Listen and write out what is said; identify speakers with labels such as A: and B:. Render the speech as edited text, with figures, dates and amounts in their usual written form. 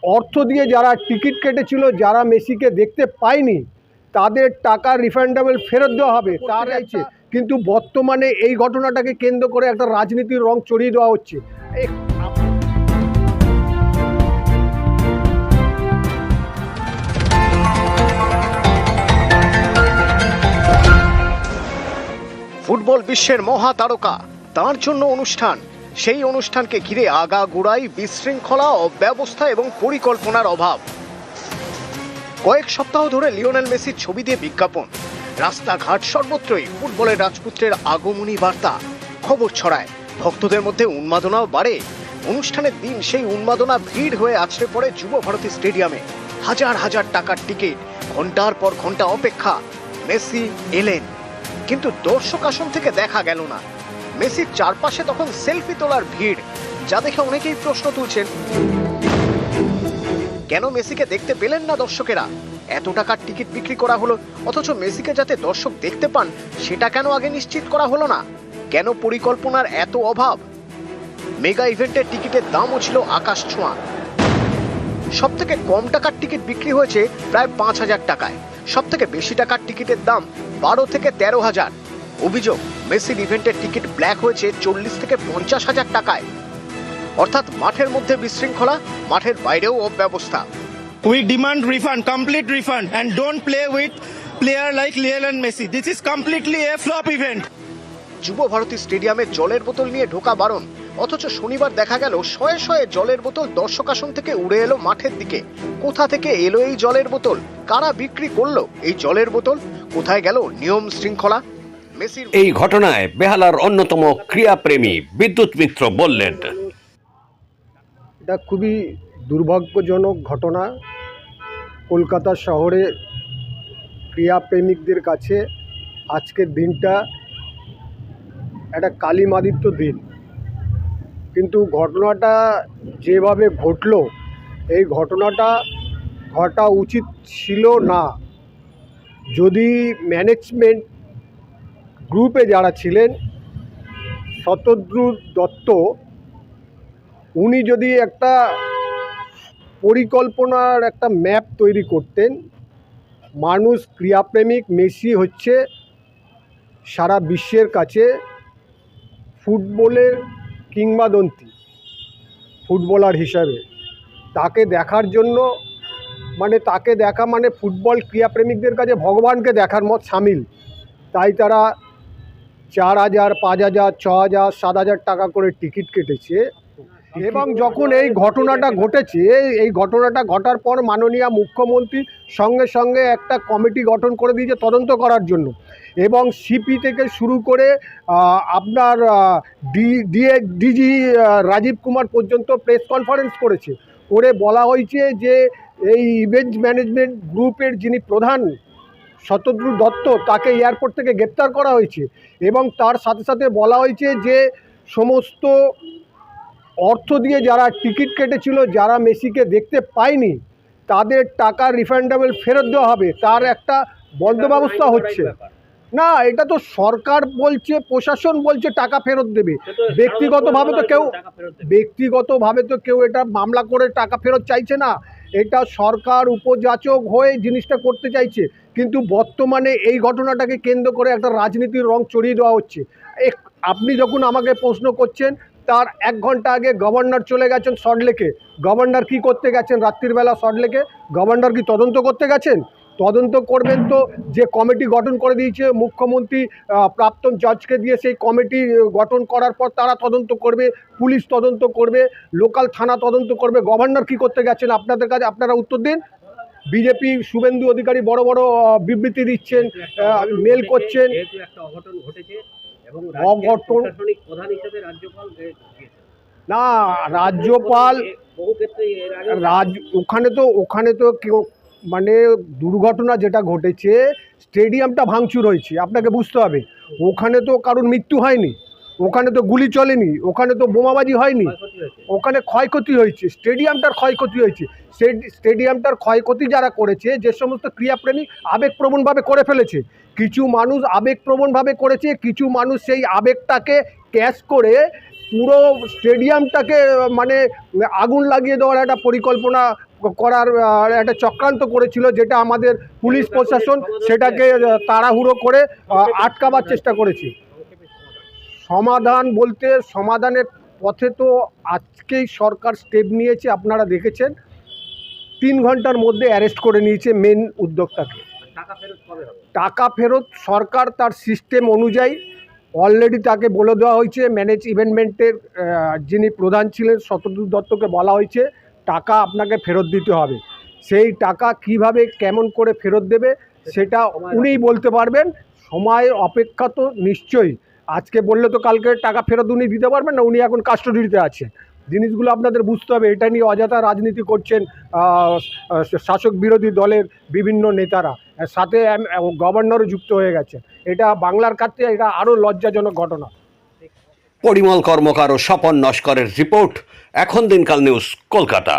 A: অর্থ দিয়ে যারা টিকিট কেটেছিল, যারা মেসিকে দেখতে পায়নি, তাদের টাকা রিফান্ডেবল ফেরত দেওয়া হবে তার আছে। কিন্তু বর্তমানে এই ঘটনাটাকে কেন্দ্র করে একটা রাজনীতির রং চড়িয়ে দেওয়া হচ্ছে।
B: ফুটবল বিশ্বের মহা তারকা, তার জন্য অনুষ্ঠান, সেই অনুষ্ঠানকে ঘিরে আগাগোড়াই বিশৃঙ্খলা, অব্যবস্থা এবং পরিকল্পনার অভাব। কয়েক সপ্তাহ ধরে লিওনেল মেসির ছবি দিয়ে বিজ্ঞাপন, রাস্তাঘাট সর্বত্রই ফুটবলের রাজপুত্রের আগমনী বার্তা, খবর ছড়ায়, ভক্তদের মধ্যে উন্মাদনাও বাড়ে। অনুষ্ঠানের দিন সেই উন্মাদনা ভিড় হয়ে আছড়ে পড়ে যুব ভারতী স্টেডিয়ামে। হাজার হাজার টাকার টিকিট, ঘন্টার পর ঘন্টা অপেক্ষা। মেসি এলেন, কিন্তু দর্শক আসন থেকে দেখা গেল না। মেসির চারপাশে তখন সেলফি তোলার ভিড়, যা দেখে অনেকেই প্রশ্ন তুলছেন, কেন মেসিকে দেখতে পেলেন না দর্শকেরা? এত টাকার টিকিট বিক্রি করা হলো, অথচ মেসিকে যাতে দর্শক দেখতে পান সেটা কেন আগে নিশ্চিত করা হলো না? কেন পরিকল্পনার এত অভাব? মেগা ইভেন্টের টিকিটের দামও ছিল আকাশ ছোঁয়া। সব থেকে কম টাকার টিকিট বিক্রি হয়েছে প্রায় 5,000 টাকায়, সব থেকে বেশি টাকার টিকিটের দাম 12 থেকে 13,000। অভিযোগ, মেসির ইভেন্টের টিকিট ব্ল্যাক হয়েছে 40 থেকে 50,000 টাকায়। অর্থাৎ মাঠের মধ্যে বিশৃঙ্খলা, মাঠের বাইরেও অব্যবস্থা।
C: We demand refund, complete refund, and don't play with player like Lionel Messi. This is completely a flop event.
B: যুব ভারতী স্টেডিয়ামে জলের বোতল নিয়ে ঢোকা বারণ, অথচ শনিবার দেখা গেল শয়ে শয়ে জলের বোতল দর্শক আসন থেকে উড়ে এলো মাঠের দিকে। কোথা থেকে এলো এই জলের বোতল? কারা বিক্রি করলো এই জলের বোতল? কোথায় গেল নিয়ম শৃঙ্খলা? মেসির
D: এই ঘটনায় বেহালার অন্যতম ক্রীড়াপ্রেমী বিদ্যুৎ মিত্র বললেন,
A: এটা খুবই দুর্ভাগ্যজনক ঘটনা। কলকাতা শহরে ক্রীড়াপ্রেমিকদের কাছে আজকের দিনটা একটা কালিমাদিত্য দিন। কিন্তু ঘটনাটা যেভাবে ঘটলো, এই ঘটনাটা ঘটা উচিত ছিল না। যদি ম্যানেজমেন্ট গ্রুপে যারা ছিলেন, শতদ্রু দত্ত, উনি যদি একটা পরিকল্পনার একটা ম্যাপ তৈরি করতেন, মানুষ ক্রীড়াপ্রেমিক, মেসি হচ্ছে সারা বিশ্বের কাছে ফুটবলের কিংবদন্তি ফুটবলার হিসাবে। তাকে দেখার জন্য তাকে দেখা মানে ফুটবল ক্রীড়াপ্রেমিকদের কাছে ভগবানকে দেখার মত সামিল। তাই তারা 4,000, 5,000, 6,000, 7,000 টাকা করে টিকিট কেটেছে। এবং যখন এই ঘটনাটা ঘটেছে, এই ঘটনাটা ঘটার পর মাননীয় মুখ্যমন্ত্রী সঙ্গে সঙ্গে একটা কমিটি গঠন করে দিয়েছে তদন্ত করার জন্য। এবং সিপি থেকে শুরু করে আপনার ডিজি রাজীব কুমার পর্যন্ত প্রেস কনফারেন্স করেছে, করে বলা হয়েছে যে এই ইভেন্ট ম্যানেজমেন্ট গ্রুপের যিনি প্রধান শতদ্রু দত্ত, তাকে এয়ারপোর্ট থেকে গ্রেপ্তার করা হয়েছে। এবং তার সাথে সাথে বলা হয়েছে যে সমস্ত অর্থ দিয়ে যারা টিকিট কেটেছিল, যারা মেসিকে দেখতে পায়নি, তাদের টাকা রিফান্ডেবল ফেরত দেওয়া হবে তার একটা বন্দোবস্ত হচ্ছে। না, এটা তো সরকার বলছে, প্রশাসন বলছে টাকা ফেরত দেবে। ব্যক্তিগতভাবে তো কেউ এটা মামলা করে টাকা ফেরত চাইছে না। এটা সরকার উপযাচক হয়ে জিনিসটা করতে চাইছে। কিন্তু বর্তমানে এই ঘটনাটাকে কেন্দ্র করে একটা রাজনীতির রং চড়িয়ে দেওয়া হচ্ছে। আপনি যখন আমাকে প্রশ্ন করছেন, তার 1 ঘন্টা আগে গভর্নর চলে গেছেন সল্টলেকে। গভর্নর কি করতে গেছেন রাত্রিবেলা সল্টলেকে? গভর্নর কি তদন্ত করতে গেছেন? তদন্ত করবেন তো যে কমিটি গঠন করে দিয়েছে মুখ্যমন্ত্রী প্রাক্তন জজকে দিয়ে, সেই কমিটি গঠন করার পর তারা তদন্ত করবে, পুলিশ তদন্ত করবে, লোকাল থানা তদন্ত করবে। গভর্নর কি করতে গেছেন আপনাদের কাছে? আপনারা উত্তর দিন। বিজেপি শুভেন্দু অধিকারী বড় বড় বিবৃতি দিচ্ছেন, মেল করছেন। অঘটন না, রাজ্যপাল ওখানে তো কেউ দুর্ঘটনা যেটা ঘটেছে, স্টেডিয়ামটা ভাঙচুর হয়েছে, আপনাকে বুঝতে হবে। ওখানে তো কারোর মৃত্যু হয়নি, ওখানে তো গুলি চলেনি, ওখানে তো বোমাবাজি হয়নি, ওখানে ক্ষয়ক্ষতি হয়েছে, স্টেডিয়ামটার ক্ষয়ক্ষতি হয়েছে। স্টেডিয়ামটার ক্ষয়ক্ষতি যারা করেছে, যে সমস্ত ক্রীড়াপ্রেমী আবেগপ্রবণভাবে করে ফেলেছে, কিছু মানুষ আবেগপ্রবণভাবে করেছে, কিছু মানুষ সেই আবেগটাকে ক্যাশ করে পুরো স্টেডিয়ামটাকে আগুন লাগিয়ে দেওয়ার একটা পরিকল্পনা করার একটা চক্রান্ত করেছিল, যেটা আমাদের পুলিশ প্রশাসন সেটাকে তাড়াহুড়ো করে আটকাবার চেষ্টা করেছে। সমাধান বলতে সমাধানের পথে তো আজকেই সরকার স্টেপ নিয়েছে, আপনারা দেখেছেন 3 ঘন্টার মধ্যে অ্যারেস্ট করে নিয়েছে মেন উদ্যোক্তাকে। টাকা ফেরত সরকার তার সিস্টেম অনুযায়ী অলরেডি তাকে বলে দেওয়া হয়েছে, ইভেন্টমেন্টের যিনি প্রধান ছিলেন শতদূত দত্তকে বলা হয়েছে টাকা আপনাকে ফেরত দিতে হবে। সেই টাকা কিভাবে কেমন করে ফেরত দেবে সেটা উনিই বলতে পারবেন। সময়ের অপেক্ষা তো নিশ্চয়ই, আজকে বললে তো কালকে টাকা ফেরত উনি দিতে পারবেন না, উনি এখন কাস্টোডিতে আছেন। জিনিসগুলো আপনাদের বুঝতে হবে, এটা নিয়ে অযথা রাজনীতি করছেন শাসক বিরোধী দলের বিভিন্ন নেতারা, সাথে গভর্নরও যুক্ত হয়ে গেছে। এটা বাংলার কাছে এটা আরও লজ্জাজনক ঘটনা।
D: পরিমল কর্মকার ও স্বপন নস্করের রিপোর্ট, এখন দিনকাল নিউজ, কলকাতা।